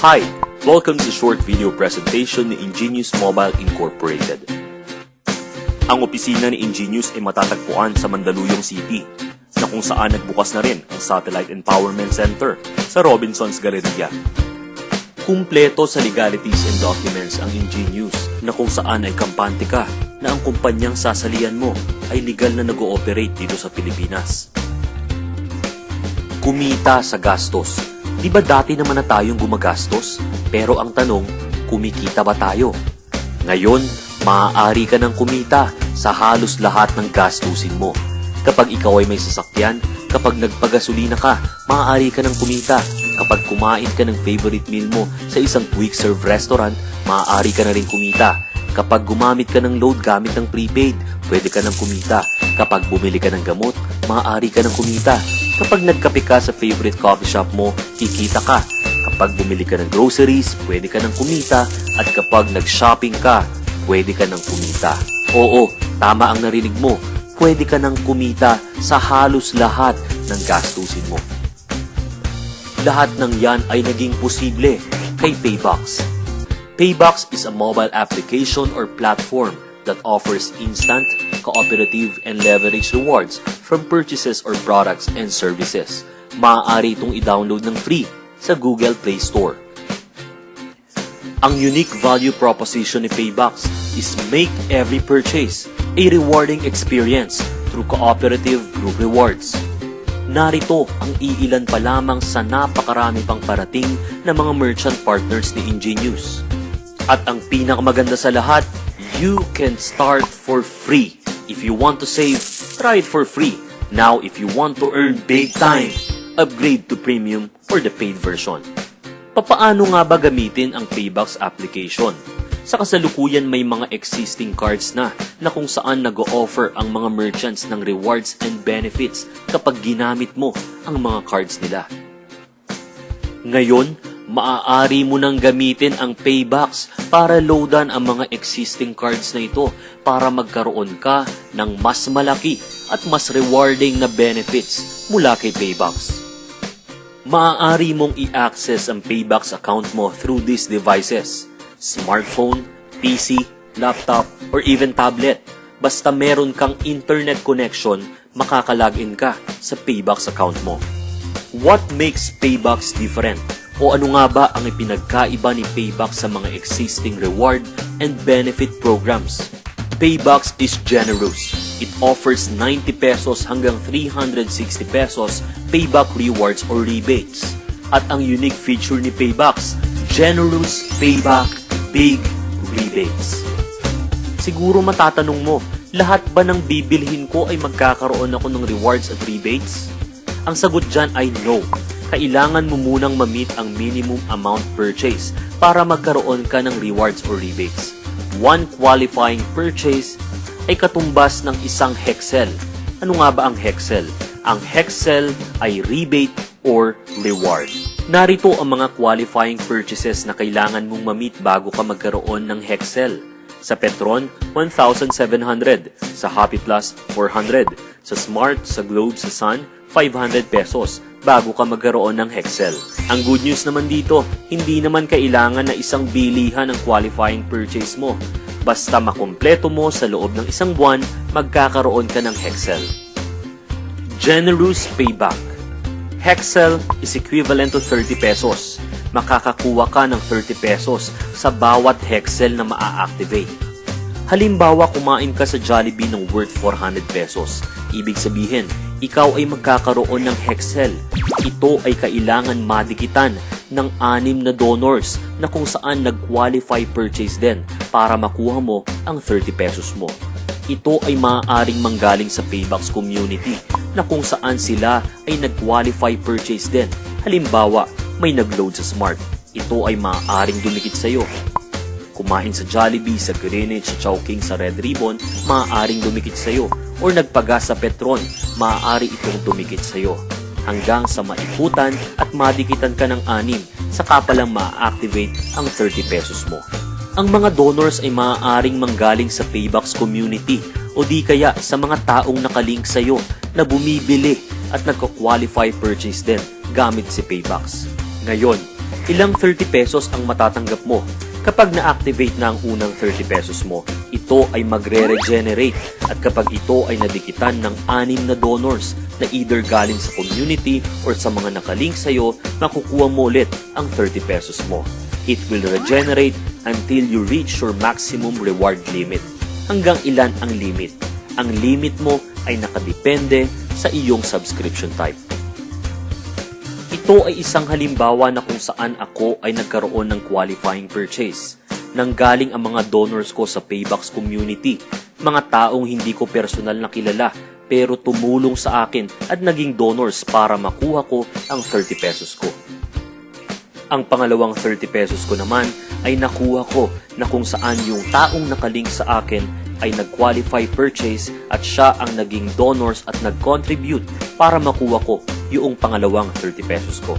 Hi! Welcome sa short video presentation ni Ingenious Mobile Incorporated. Ang opisina ni Ingenious ay matatagpuan sa Mandaluyong City, na kung saan nagbukas na rin ang Satellite Empowerment Center sa Robinsons Galleria. Kumpleto sa legalities and documents ang Ingenious, na kung saan ay kampante ka na ang kumpanyang sasalihan mo ay legal na nag-ooperate dito sa Pilipinas. Kumita sa gastos. Di ba dati naman na tayong gumagastos? Pero ang tanong, kumikita ba tayo? Ngayon, maaari ka ng kumita sa halos lahat ng gastusin mo. Kapag ikaw ay may sasakyan, kapag nagpagasolina ka, maaari ka ng kumita. Kapag kumain ka ng favorite meal mo sa isang quick serve restaurant, maaari ka na rin kumita. Kapag gumamit ka ng load gamit ng prepaid, pwede ka ng kumita. Kapag bumili ka ng gamot, maaari ka ng kumita. Kapag nagkape ka sa favorite coffee shop mo, kikita ka. Kapag bumili ka ng groceries, pwede ka ng kumita. At kapag nag-shopping ka, pwede ka ng kumita. Oo, tama ang narinig mo. Pwede ka ng kumita sa halos lahat ng gastusin mo. Lahat ng yan ay naging posible kay Paybox. Paybox is a mobile application or platform that offers instant, cooperative, and leverage rewards from purchases or products and services. Maaari itong i-download ng free sa Google Play Store. Ang unique value proposition ni Paybox is make every purchase a rewarding experience through cooperative group rewards. Narito ang iilan pa lamang sa napakarami pang parating na mga merchant partners ni Ingenious. At ang pinakamaganda sa lahat, you can start for free. If you want to save, try it for free. Now, if you want to earn big time, upgrade to premium or the paid version. Papaano nga ba gamitin ang Paybox application? Sa kasalukuyan may mga existing cards na kung saan nag-o-offer ang mga merchants ng rewards and benefits kapag ginamit mo ang mga cards nila. Ngayon, maaari mo nang gamitin ang Paybox para loadan ang mga existing cards na ito para magkaroon ka ng mas malaki at mas rewarding na benefits mula kay Paybox. Maaari mong i-access ang Paybox account mo through these devices: smartphone, PC, laptop, or even tablet. Basta meron kang internet connection, makakalagin ka sa Paybox account mo. What makes Paybox different? O ano nga ba ang ipinagkaiba ni Paybox sa mga existing reward and benefit programs? Paybox is generous. It offers 90 pesos hanggang 360 pesos payback rewards or rebates. At ang unique feature ni Paybox, generous payback, big rebates. Siguro matatanong mo, lahat ba ng bibilhin ko ay magkakaroon ako ng rewards at rebates? Ang sagot dyan ay no. Kailangan mo munang ma-meet ang minimum amount purchase para magkaroon ka ng rewards or rebates. One qualifying purchase ay katumbas ng isang Hexel. Ano nga ba ang Hexel? Ang Hexel ay rebate or reward. Narito ang mga qualifying purchases na kailangan mong ma-meet bago ka magkaroon ng Hexel. Sa Petron, 1,700. Sa Happy Plus, 400. Sa Smart, sa Globe, sa Sun, 500 pesos bago ka magkaroon ng Hexel. Ang good news naman dito, hindi naman kailangan na isang bilihan ang qualifying purchase mo. Basta makumpleto mo sa loob ng isang buwan, magkakaroon ka ng Hexel. Generous payback. Hexel is equivalent to 30 pesos. Makakakuha ka ng 30 pesos sa bawat Hexel na maa-activate. Halimbawa, kumain ka sa Jollibee ng worth 400 pesos. Ibig sabihin, ikaw ay magkakaroon ng Hexel. Ito ay kailangan madikitan ng 6 na donors na kung saan nag-qualify purchase din para makuha mo ang 30 pesos mo. Ito ay maaaring manggaling sa Paybox community na kung saan sila ay nag-qualify purchase din. Halimbawa, may nag-load sa Smart. Ito ay maaaring dumikit sa iyo. Kumain sa Jollibee, sa Greenwich, sa Chowking, sa Red Ribbon, maaaring dumikit sa iyo. Or nagpagas sa Petron, maaari itong dumikit sa iyo. Hanggang sa maiputan at madikitan ka ng 6, saka pa lang ma-activate ang 30 pesos mo. Ang mga donors ay maaaring manggaling sa Paybox community o di kaya sa mga taong nakalink sa iyo na bumibili at nagko-qualify purchase din gamit si Paybox. Ngayon, Ilang 30 pesos ang matatanggap mo. Kapag na-activate na ang unang 30 pesos mo, ito ay magre-regenerate at kapag ito ay nadikitan ng 6 na donors na either galing sa community or sa mga nakalink sa'yo, makukuha mo ulit ang 30 pesos mo. It will regenerate until you reach your maximum reward limit. Hanggang ilan ang limit? Ang limit mo ay nakadepende sa iyong subscription type. Ito ay isang halimbawa na kung saan ako ay nagkaroon ng qualifying purchase. Nanggaling ang mga donors ko sa Paybox community, mga taong hindi ko personal na kilala pero tumulong sa akin at naging donors para makuha ko ang 30 pesos ko. Ang pangalawang 30 pesos ko naman ay nakuha ko na kung saan yung taong nakalink sa akin ay nag-qualify purchase at siya ang naging donors at nag-contribute para makuha ko yung pangalawang 30 pesos ko.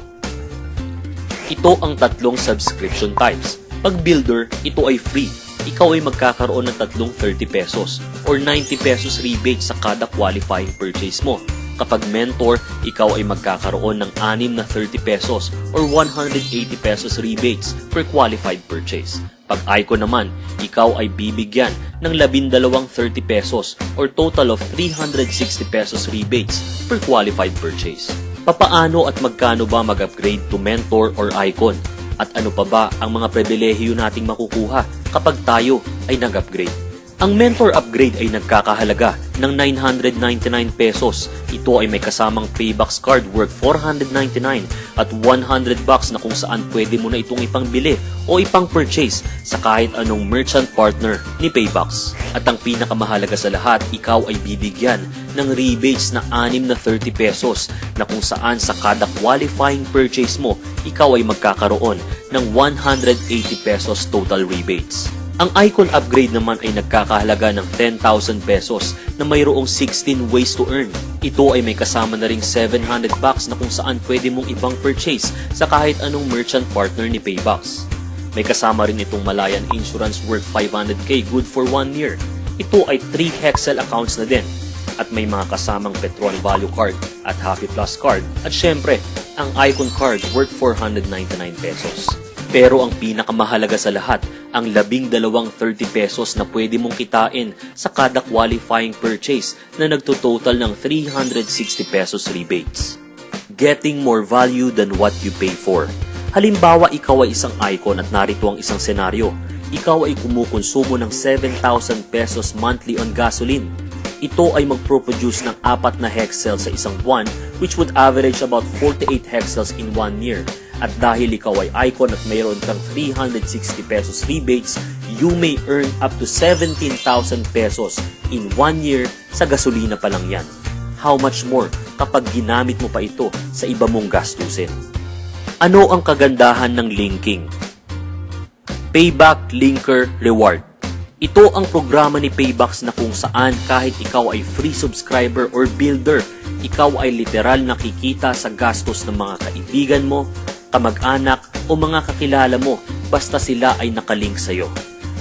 Ito ang tatlong subscription types. Pag builder, ito ay free. Ikaw ay magkakaroon ng tatlong 30 pesos or 90 pesos rebate sa kada qualifying purchase mo. Kapag mentor, ikaw ay magkakaroon ng 6 na 30 pesos or 180 pesos rebates per qualified purchase. Pag icon naman, ikaw ay bibigyan ng 12 30 pesos or total of 360 pesos rebates per qualified purchase. Papaano at magkano ba mag-upgrade to mentor or icon? At ano pa ba ang mga pribilehiyo nating makukuha kapag tayo ay nag-upgrade? Ang mentor upgrade ay nagkakahalaga ng 999 pesos. Ito ay may kasamang Paybox card worth 499 at 100 bucks na kung saan pwede mo na itong ipangbili o ipang-purchase sa kahit anong merchant partner ni Paybox. At ang pinakamahalaga sa lahat, ikaw ay bibigyan ng rebates na 6 na 30 pesos na kung saan sa kada qualifying purchase mo, ikaw ay magkakaroon ng 180 pesos total rebates. Ang icon upgrade naman ay nagkakahalaga ng 10,000 pesos na mayroong 16 ways to earn. Ito ay may kasama na ring 700 bucks na kung saan pwede mong ibang purchase sa kahit anong merchant partner ni Paybox. May kasama rin itong Malayan Insurance worth 500k good for 1 year. Ito ay 3 Hexel accounts na din. At may mga kasamang Petron Value Card at Happy Plus Card at syempre, ang Icon Card worth 499 pesos. Pero ang pinakamahalaga sa lahat, ang 12 30 pesos na pwede mong kitain sa kada qualifying purchase na nagtototal ng 360 pesos rebates. Getting more value than what you pay for. Halimbawa, ikaw ay isang icon at narito ang isang senaryo. Ikaw ay kumukonsumo ng 7,000 pesos monthly on gasoline. Ito ay magproproduce ng 4 na hexel sa isang buwan which would average about 48 hexels in 1 year. At dahil ikaw ay icon at mayroon kang 360 pesos rebates, you may earn up to 17,000 pesos in 1 year sa gasolina pa lang yan. How much more kapag ginamit mo pa ito sa iba mong gastusin? Ano ang kagandahan ng linking? Payback Linker Reward. Ito ang programa ni Paybox na kung saan kahit ikaw ay free subscriber or builder, ikaw ay literal nakikita sa gastos ng mga kaibigan mo, kamag-anak o mga kakilala mo basta sila ay nakalink sa'yo.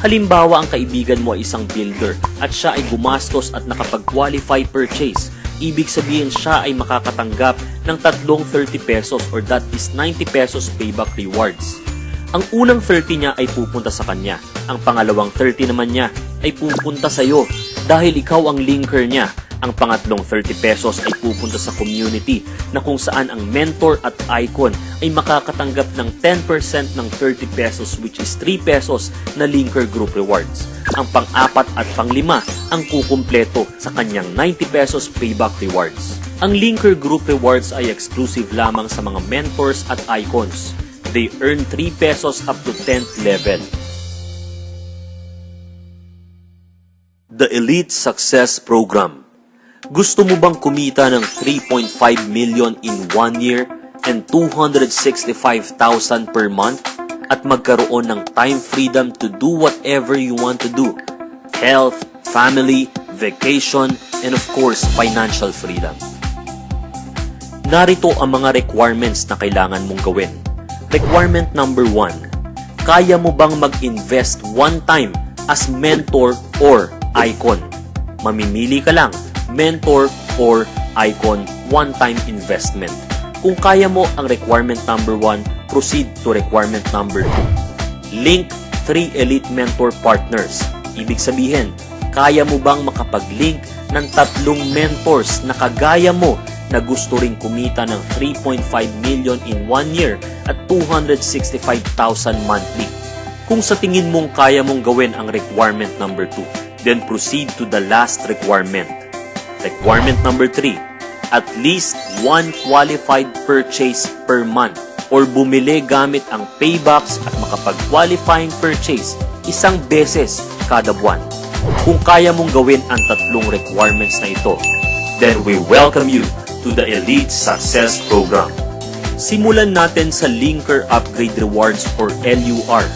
Halimbawa, ang kaibigan mo ay isang builder at siya ay gumastos at nakapag-qualify purchase. Ibig sabihin siya ay makakatanggap ng tatlong 30 pesos or that is 90 pesos payback rewards. Ang unang 30 niya ay pupunta sa kanya. Ang pangalawang 30 naman niya ay pupunta sa iyo dahil ikaw ang linker niya. Ang pangatlong 30 pesos ay pupunta sa community na kung saan ang mentor at icon ay makakatanggap ng 10% ng 30 pesos which is 3 pesos na linker group rewards. Ang pang-apat at pang-lima ang kukumpleto sa kanyang 90 pesos payback rewards. Ang linker group rewards ay exclusive lamang sa mga mentors at icons. They earn 3 pesos up to 10th level. The Elite Success Program. Gusto mo bang kumita ng 3.5 million in 1 year and 265,000 per month at magkaroon ng time freedom to do whatever you want to do? Health, family, vacation, and of course, financial freedom. Narito ang mga requirements na kailangan mong gawin. Requirement number 1. Kaya mo bang mag-invest one time as mentor or icon? Mamimili ka lang, mentor or icon one-time investment. Kung kaya mo ang requirement number 1, Proceed to requirement number 2. Link 3 elite mentor partners. Ibig sabihin, kaya mo bang makapag-link ng 3 mentors na kagaya mo na gusto ring kumita ng 3.5 million in 1 year at 265,000 monthly? Kung sa tingin mong kaya mong gawin ang requirement number 2, then proceed to the last requirement. Requirement number 3, at least 1 qualified purchase per month or bumili gamit ang Paybacks at makapag-qualifying purchase 1 beses kada buwan. Kung kaya mong gawin ang 3 requirements na ito, then we welcome you to the Elite Success Program. Simulan natin sa Linker Upgrade Rewards or LUR.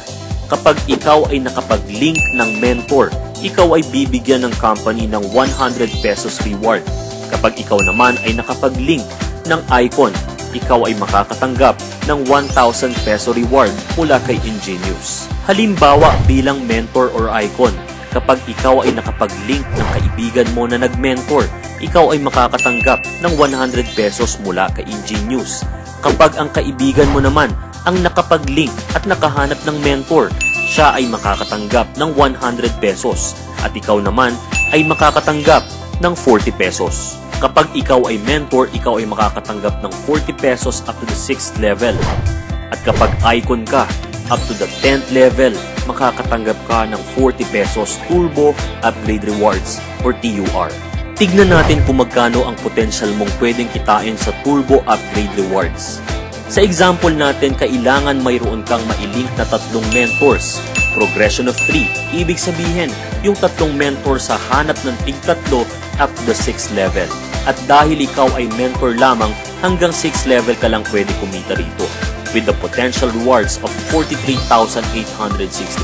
Kapag ikaw ay nakapag-link ng mentor, ikaw ay bibigyan ng company ng 100 pesos reward. Kapag ikaw naman ay nakapag-link ng icon, ikaw ay makakatanggap ng 1,000 peso reward mula kay Ingenious. Halimbawa bilang mentor or icon, kapag ikaw ay nakapag-link ng kaibigan mo na nag-mentor, ikaw ay makakatanggap ng 100 pesos mula kay Ingenious. Kapag ang kaibigan mo naman ang nakapag-link at nakahanap ng mentor, siya ay makakatanggap ng 100 pesos at ikaw naman ay makakatanggap ng 40 pesos. Kapag ikaw ay mentor, ikaw ay makakatanggap ng 40 pesos up to the 6th level. At kapag icon ka, up to the 10th level, makakatanggap ka ng 40 pesos Turbo Upgrade Rewards or TUR. Tignan natin kung magkano ang potential mong pwedeng kitain sa Turbo Upgrade Rewards. Sa example natin, kailangan mayroon kang mailink na 3 mentors. Progression of 3, ibig sabihin, yung 3 mentors sa hanap ng tig-3 up to the 6th level. At dahil ikaw ay mentor lamang, hanggang 6th level ka lang pwede kumita rito, with the potential rewards of 43,860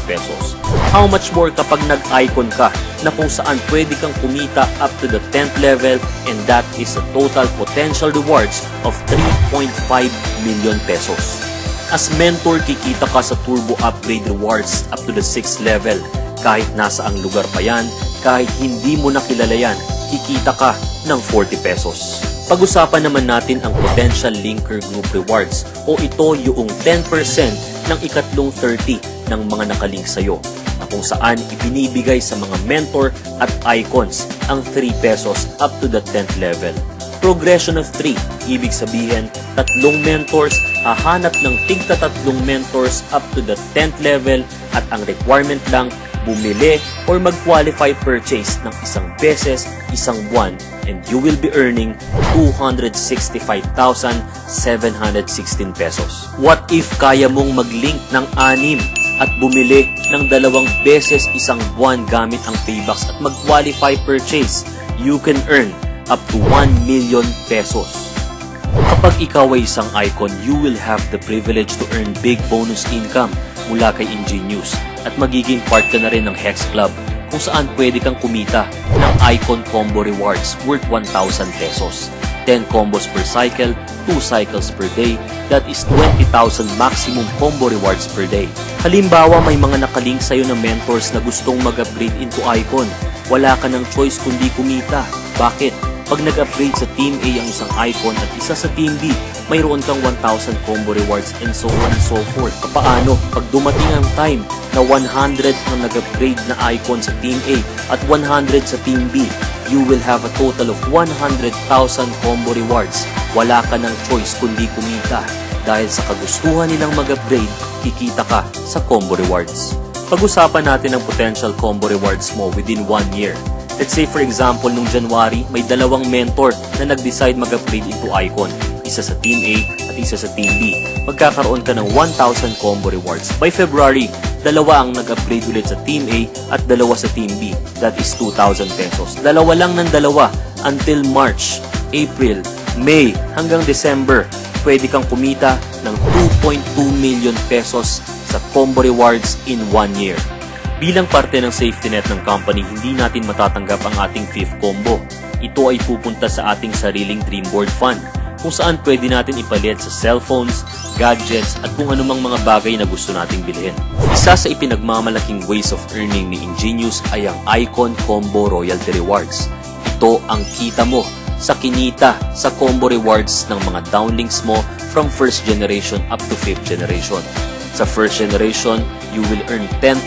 pesos. How much more kapag nag-icon ka na kung saan pwede kang kumita up to the 10th level, and that is a total potential rewards of 3.5 million pesos. As mentor, kikita ka sa Turbo Upgrade Rewards up to the 6th level. Kahit nasa ang lugar pa yan, kahit hindi mo nakilala yan, kikita ka ng 40 pesos. Pag-usapan naman natin ang Potential Linker Group Rewards o ito yung 10% ng ikatlong 30 ng mga nakalink sa'yo na kung saan ibinibigay sa mga mentor at icons ang 3 pesos up to the 10th level. Progression of 3, ibig sabihin 3 mentors, hahanap ng tig-3 mentors up to the 10th level at ang requirement lang bumili or mag-qualify purchase ng 1 beses, 1 buwan, and you will be earning 265,716 pesos. What if kaya mong mag-link ng 6 at bumili ng 2 beses 1 buwan gamit ang Paybacks at mag-qualify purchase? You can earn up to 1 million pesos. Kapag ikaw ay isang icon, you will have the privilege to earn big bonus income mula kay Ingenious at magiging part ka na rin ng Hex Club kung saan pwede kang kumita ng icon combo rewards worth 1,000 pesos. 10 combos per cycle, 2 cycles per day, that is 20,000 maximum combo rewards per day. Halimbawa, may mga nakalink sa'yo na mentors na gustong mag-upgrade into icon. Wala ka ng choice kundi kumita. Bakit? Pag nag-upgrade sa Team A ang isang icon at isa sa Team B, mayroon kang 1,000 combo rewards and so on and so forth. Paano? Pag dumating ang time na 100 ang nag-upgrade na icon sa Team A at 100 sa Team B, you will have a total of 100,000 combo rewards. Wala ka ng choice kundi kumita. Dahil sa kagustuhan nilang mag-upgrade, kikita ka sa combo rewards. Pag-usapan natin ang potential combo rewards mo within 1 year. Let's say for example, nung January, may 2 mentor na nag-decide mag-upgrade into icon. Isa sa Team A at isa sa Team B. Magkakaroon ka ng 1,000 combo rewards. By February, 2 ang nag-upgrade ulit sa Team A at 2 sa Team B. That is 2,000 pesos. 2 lang ng 2 until March, April, May, hanggang December. Pwede kang kumita ng 2.2 million pesos sa combo rewards in 1 year. Bilang parte ng safety net ng company, hindi natin matatanggap ang ating 5th combo. Ito ay pupunta sa ating sariling Dreamboard Fund, kung saan pwede natin ipalit sa cellphones, gadgets, at kung anumang mga bagay na gusto nating bilhin. Isa sa ipinagmamalaking ways of earning ni Ingenious ay ang Icon Combo Royalty Rewards. Ito ang kita mo sa kinita sa combo rewards ng mga downlinks mo from first generation up to 5th generation. Sa first generation, you will earn 10%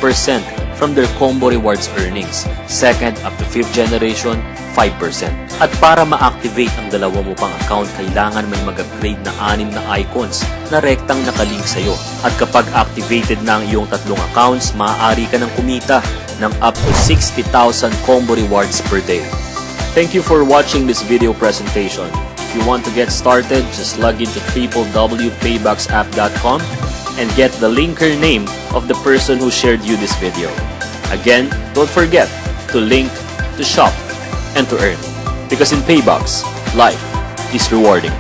from their combo rewards earnings. Second up to 5th generation, 5%. At para ma-activate ang dalawa mo pang account, kailangan may mag-upgrade na 6 na icons na rektang nakalink sa'yo. At kapag activated na ang iyong tatlong accounts, maaari ka ng kumita ng up to 60,000 combo rewards per day. Thank you for watching this video presentation. If you want to get started, just log into www.payboxapp.com and get the linker name of the person who shared you this video. Again, don't forget to link, to shop, and to earn. Because in Paybox, life is rewarding.